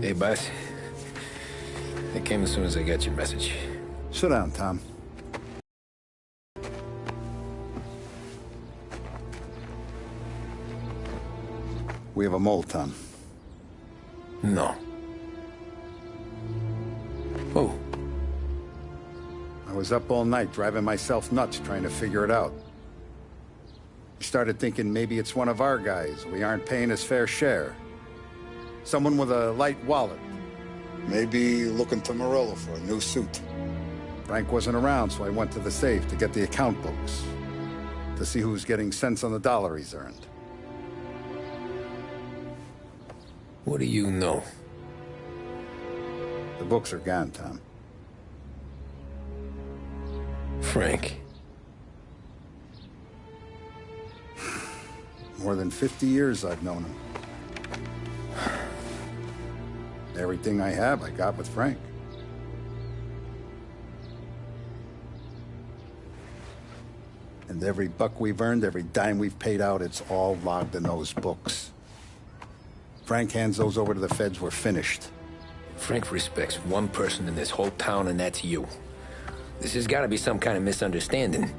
Hey, boss. I came as soon as I got your message. Sit down, Tom. We have a mole, Tom. No. Who? I was up all night driving myself nuts trying to figure it out. I started thinking maybe it's one of our guys. We aren't paying his fair share. Someone with a light wallet. Maybe looking to Morello for a new suit. Frank wasn't around, so I went to the safe to get the account books. To see who's getting cents on the dollar he's earned. What do you know? The books are gone, Tom. Frank. More than 50 years I've known him. Everything I have, I got with Frank. And every buck we've earned, every dime we've paid out, it's all logged in those books. Frank hands those over to the feds, we're finished. Frank respects one person in this whole town, and that's you. This has got to be some kind of misunderstanding.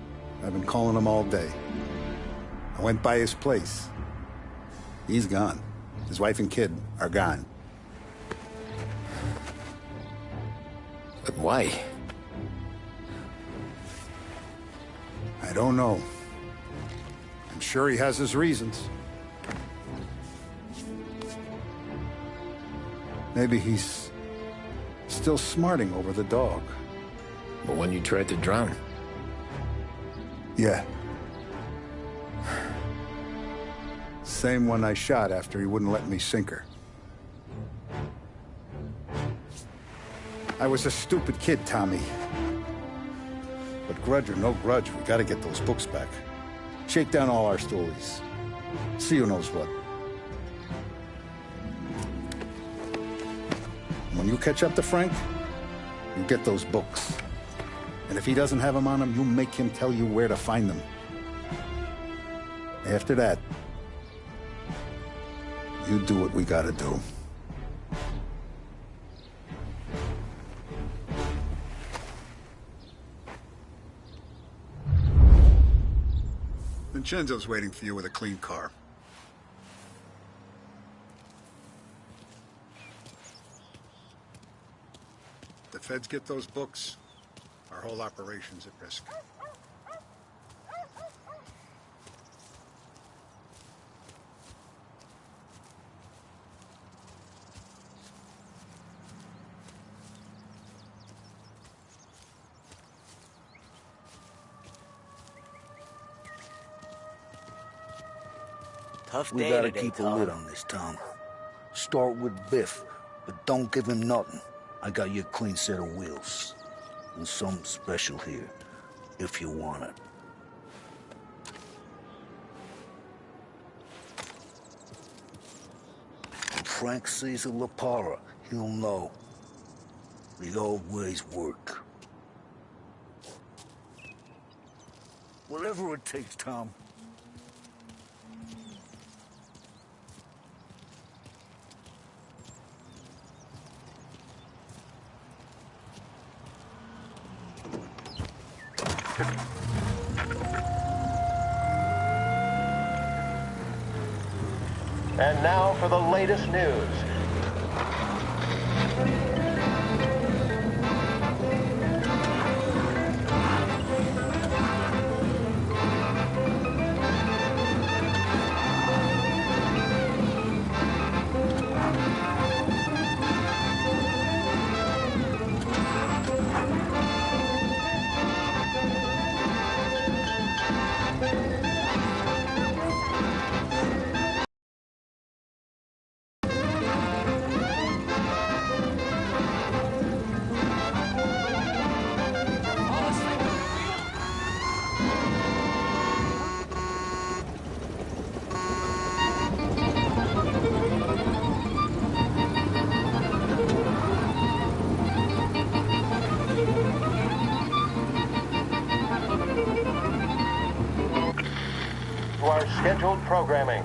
I've been calling him all day. I went by his place. He's gone. His wife and kid are gone. But why? I don't know. I'm sure he has his reasons. Maybe he's still smarting over the dog. The one you tried to drown? Yeah. Same one I shot after he wouldn't let me sink her. I was a stupid kid, Tommy. But grudge or no grudge, we gotta get those books back. Shake down all our stories. See who knows what. When you catch up to Frank, you get those books. And if he doesn't have them on him, you make him tell you where to find them. After that, you do what we gotta do. Vincenzo's waiting for you with a clean car. If the feds get those books, our whole operation's at risk. Tough We day gotta today, keep a Tom. lid on this, Tom. Start with Biff, but don't give him nothing. I got you a clean set of wheels. And something special here, if you want it. When Frank sees a La Parra, he'll know. The old ways work. Whatever it takes, Tom. And now for the latest news. Our scheduled programming.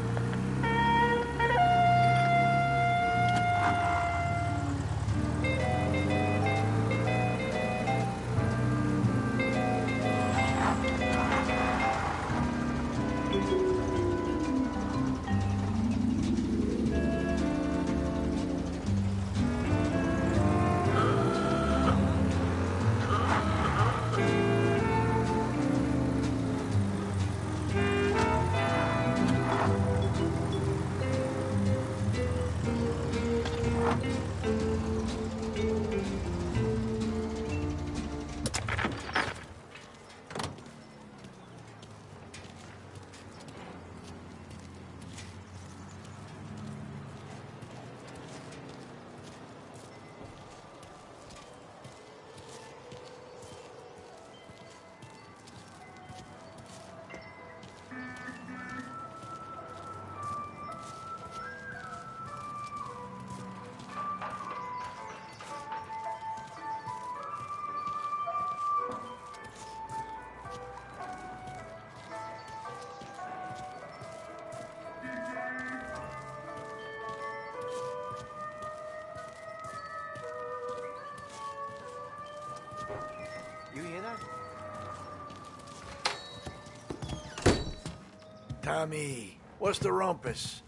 Tommy. What's the rumpus?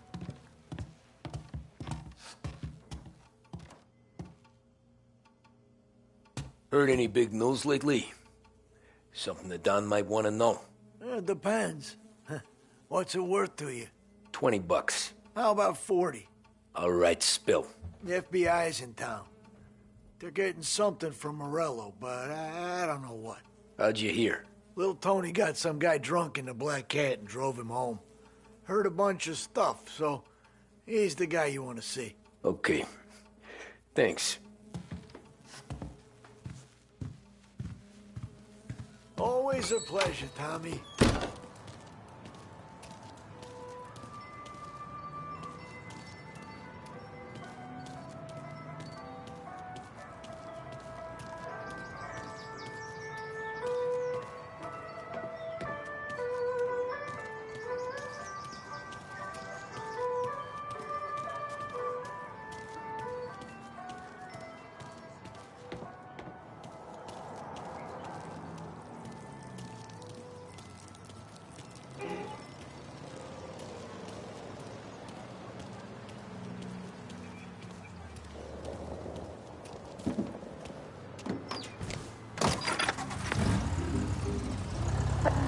Heard any big news lately? Something that Don might want to know. It depends. What's it worth to you? $20. How about 40? All right, spill. The FBI's in town. They're getting something from Morello, but I don't know what. How'd you hear? Little Tony got some guy drunk in the Black Cat and drove him home. Heard a bunch of stuff, so he's the guy you want to see. Okay. Thanks. Always a pleasure, Tommy.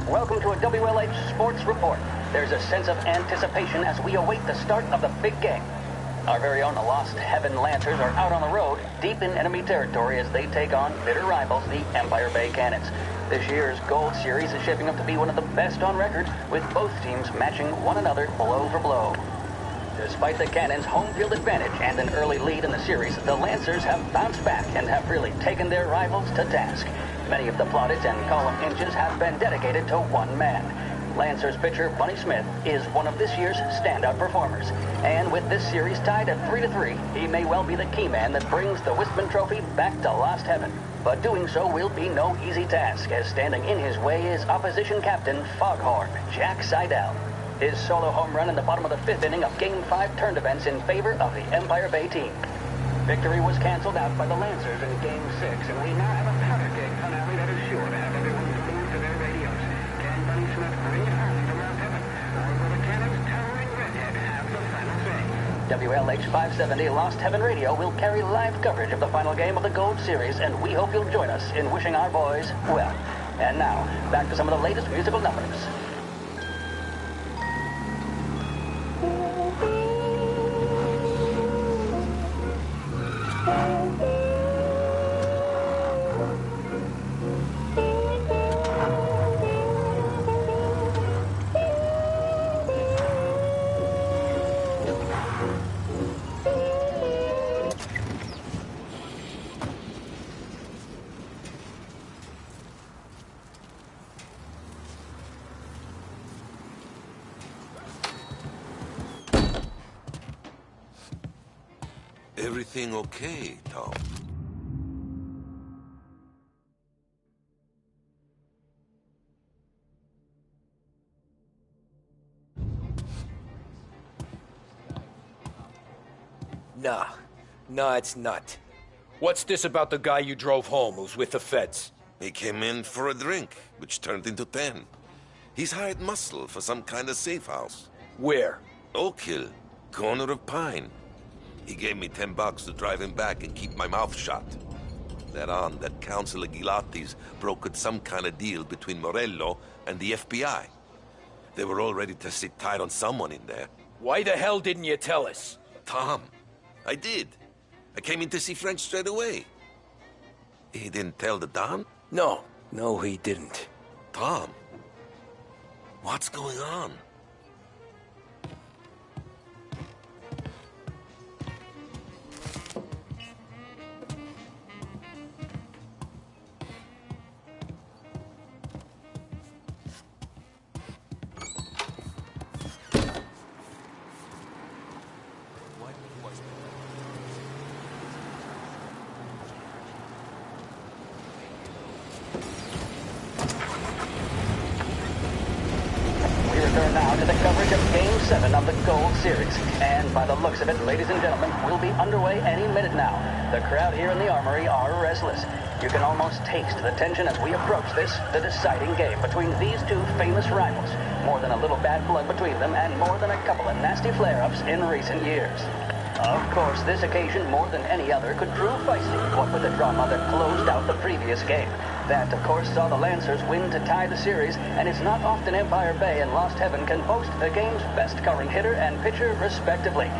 Welcome to a WLH Sports Report. There's a sense of anticipation as we await the start of the big game. Our very own Lost Heaven Lancers are out on the road, deep in enemy territory as they take on bitter rivals, the Empire Bay Cannons. This year's Gold Series is shaping up to be one of the best on record, with both teams matching one another blow for blow. Despite the Cannons' home field advantage and an early lead in the series, the Lancers have bounced back and have really taken their rivals to task. Many of the plaudits and column inches have been dedicated to one man. Lancers pitcher Bunny Smith is one of this year's standout performers. And with this series tied at 3-3, he may well be the key man that brings the Wistman Trophy back to Lost Heaven. But doing so will be no easy task, as standing in his way is opposition captain Foghorn, Jack Seidel. His solo home run in the bottom of the fifth inning of Game 5 turned events in favor of the Empire Bay team. Victory was canceled out by the Lancers in Game 6, and we now have a powder keg finale that is sure to have everyone glued to their radios. Can Bunny Smith bring it home to Lost Heaven, or will the Cannons' towering redhead have the final say? WLH 570 Lost Heaven Radio will carry live coverage of the final game of the Gold Series, and we hope you'll join us in wishing our boys well. And now, back to some of the latest musical numbers. Everything okay, Tom? Nah, it's not. What's this about the guy you drove home who's with the feds? He came in for a drink, which turned into 10. He's hired muscle for some kind of safe house. Where? Oak Hill, corner of Pine. He gave me $10 to drive him back and keep my mouth shut. Later on, that Councilor Gilatti's brokered some kind of deal between Morello and the FBI. They were all ready to sit tight on someone in there. Why the hell didn't you tell us? Tom, I did. I came in to see French straight away. He didn't tell the Don? No, he didn't. Tom, what's going on? Now to the coverage of Game 7 of the Gold Series. And by the looks of it, ladies and gentlemen, we'll be underway any minute now. The crowd here in the Armory are restless. You can almost taste the tension as we approach this, the deciding game between these two famous rivals. More than a little bad blood between them, and more than a couple of nasty flare-ups in recent years. Of course, this occasion, more than any other, could prove feisty, what with the drama that closed out the previous game. That, of course, saw the Lancers win to tie the series, and it's not often Empire Bay and Lost Heaven can boast the game's best current hitter and pitcher, respectively.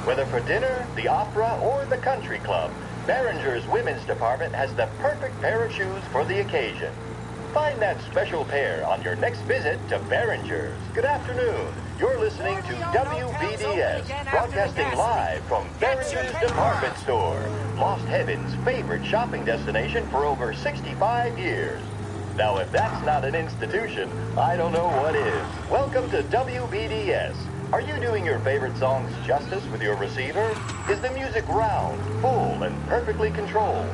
Whether for dinner, the opera, or the country club, Behringer's women's department has the perfect pair of shoes for the occasion. Find that special pair on your next visit to Behringer's. Good afternoon. You're listening to WBDS, broadcasting live from Behringer's Department Store, Lost Heaven's favorite shopping destination for over 65 years. Now, if that's not an institution, I don't know what is. Welcome to WBDS. Are you doing your favorite songs justice with your receiver? Is the music round, full, and perfectly controlled?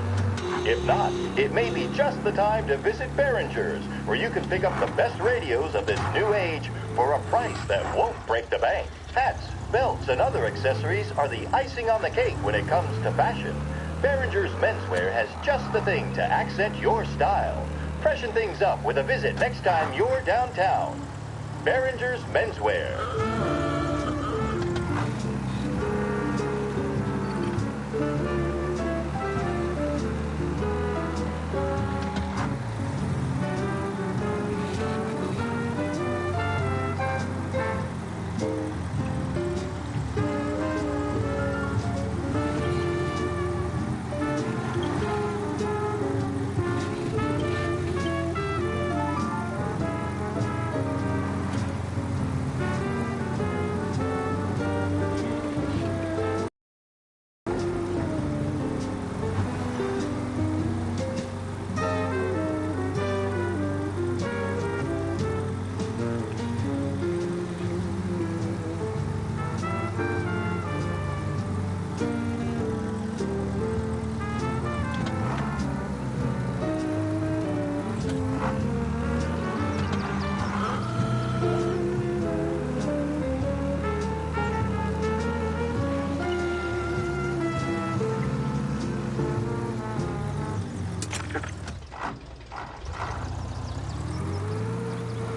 If not, it may be just the time to visit Behringer's, where you can pick up the best radios of this new age for a price that won't break the bank. Hats, belts, and other accessories are the icing on the cake when it comes to fashion. Behringer's menswear has just the thing to accent your style. Freshen things up with a visit next time you're downtown. Behringer's Menswear.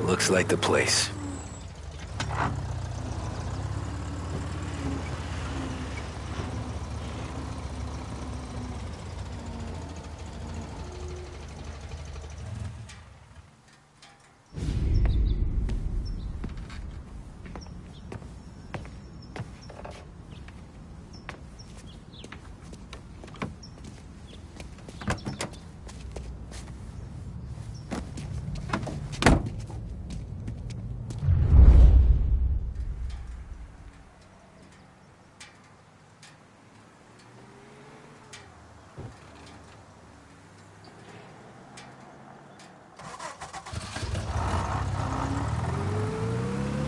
Looks like the place.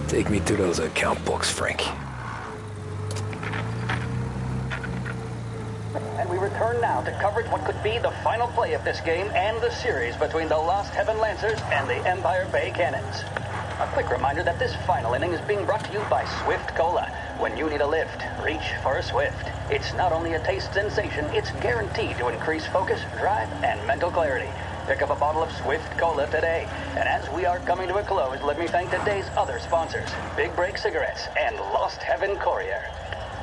Take me to those account books, Frank. And we return now to coverage what could be the final play of this game and the series between the Lost Heaven Lancers and the Empire Bay Cannons. A quick reminder that this final inning is being brought to you by Swift Cola. When you need a lift, reach for a Swift. It's not only a taste sensation, it's guaranteed to increase focus, drive, and mental clarity. Pick up a bottle of Swift Cola today. And as we are coming to a close, let me thank today's other sponsors, Big Break Cigarettes and Lost Heaven Courier.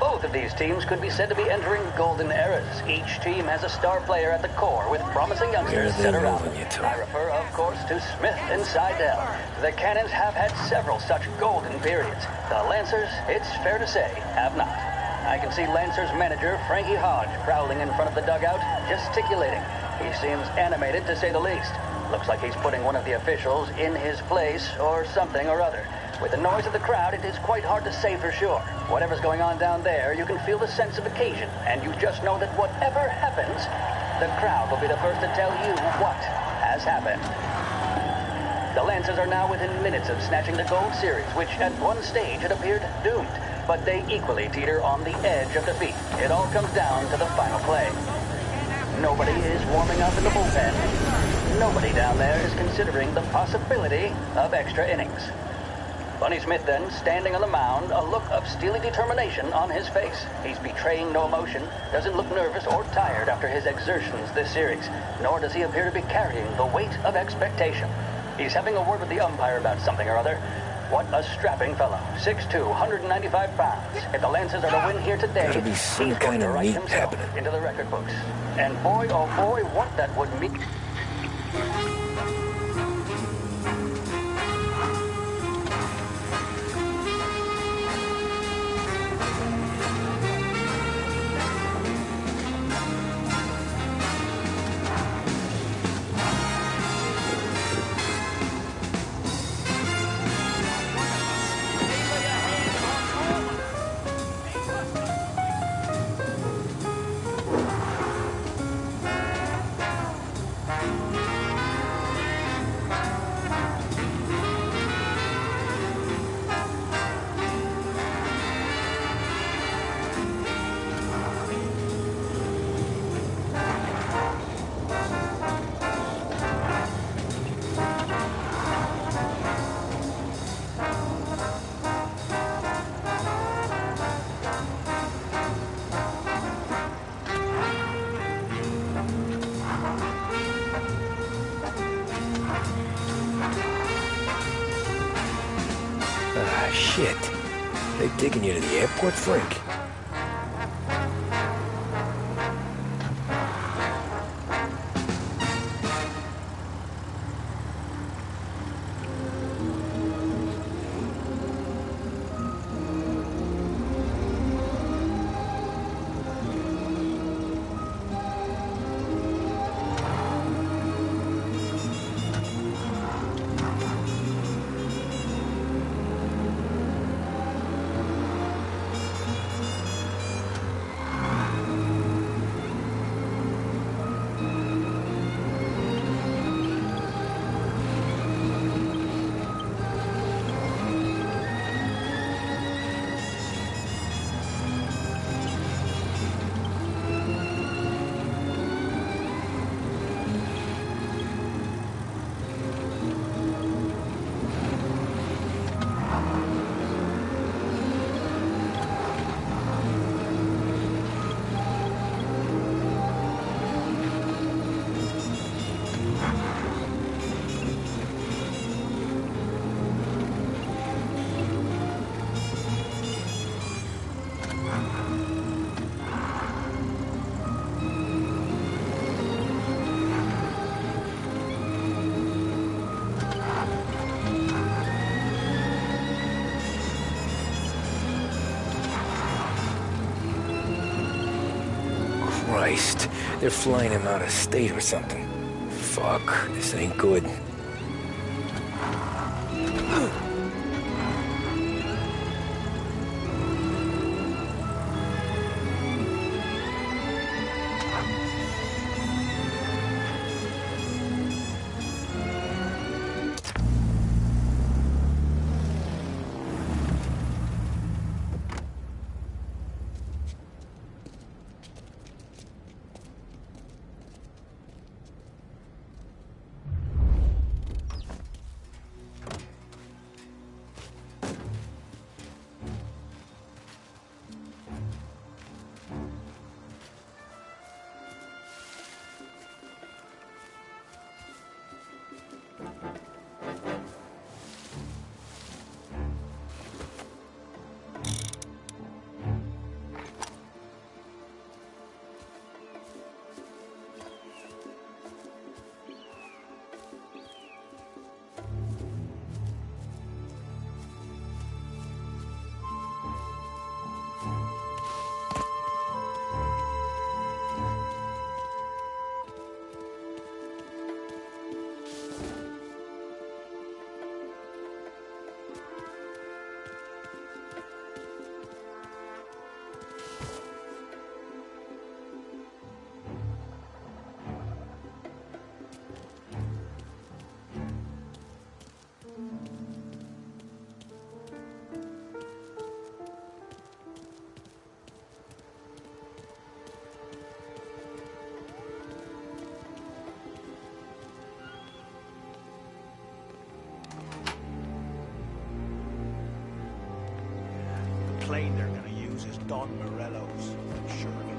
Both of these teams could be said to be entering golden eras. Each team has a star player at the core with promising youngsters set around them. I refer, of course, to Smith and Seidel. The Cannons have had several such golden periods. The Lancers, it's fair to say, have not. I can see Lancers manager Frankie Hodge prowling in front of the dugout, gesticulating. He seems animated, to say the least. Looks like he's putting one of the officials in his place or something or other. With the noise of the crowd, it is quite hard to say for sure. Whatever's going on down there, you can feel the sense of occasion, and you just know that whatever happens, the crowd will be the first to tell you what has happened. The Lancers are now within minutes of snatching the gold series, which at one stage had appeared doomed. but they equally teeter on the edge of defeat. It all comes down to the final play. Nobody is warming up in the bullpen. Nobody down there is considering the possibility of extra innings. Bunny Smith then, standing on the mound, a look of steely determination on his face. He's betraying no emotion, doesn't look nervous or tired after his exertions this series, nor does he appear to be carrying the weight of expectation. He's having a word with the umpire about something or other. What a strapping fellow. 6'2", 195 pounds. If the Lancers are to win here today, Gotta be some he's going kind to of write meat himself happening. into the record books. And boy, oh boy, what that would mean. Ah, shit. They taking you to the airport, Frank? Christ, they're flying him out of state or something. Fuck, this ain't good. plane they're gonna use is Don Morello's. I'm sure of it.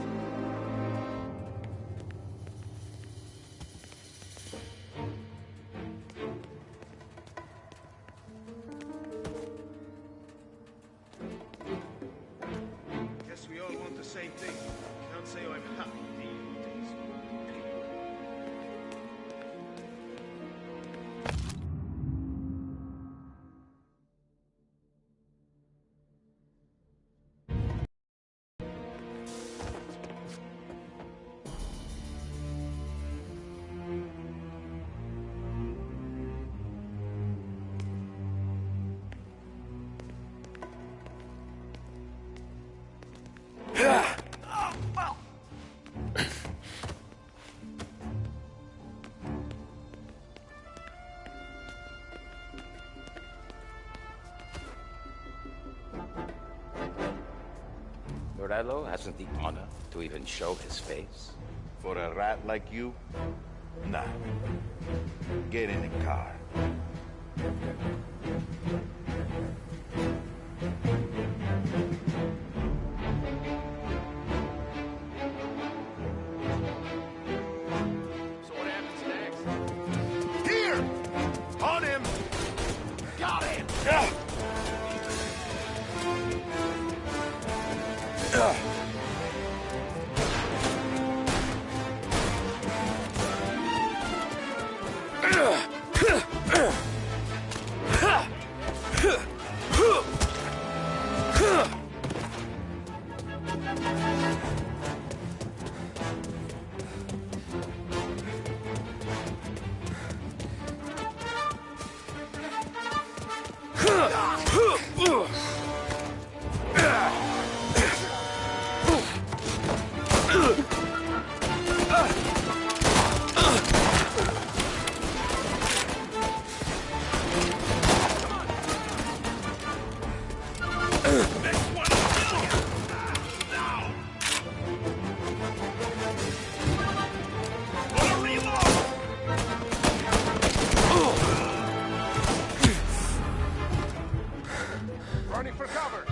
Guess we all want the same thing. Can't say I'm happy these days. Morello hasn't the honor to even show his face. For a rat like you? Nah. Get in the car. So what happens next? Here! On him! Got him! Running for cover.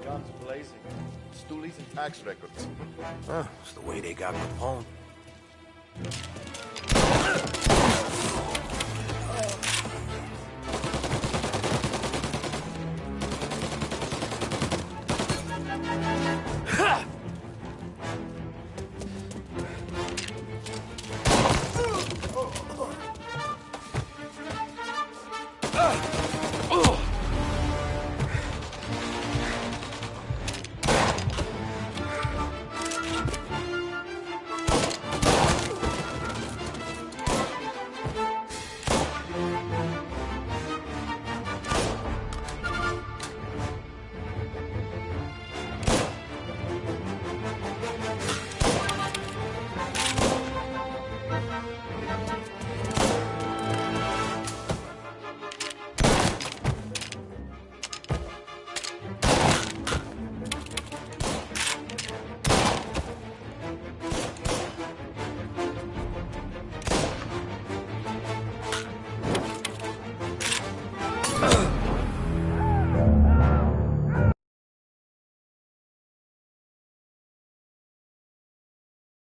Guns blazing. Stoolies and tax records. It's the way they got Capone.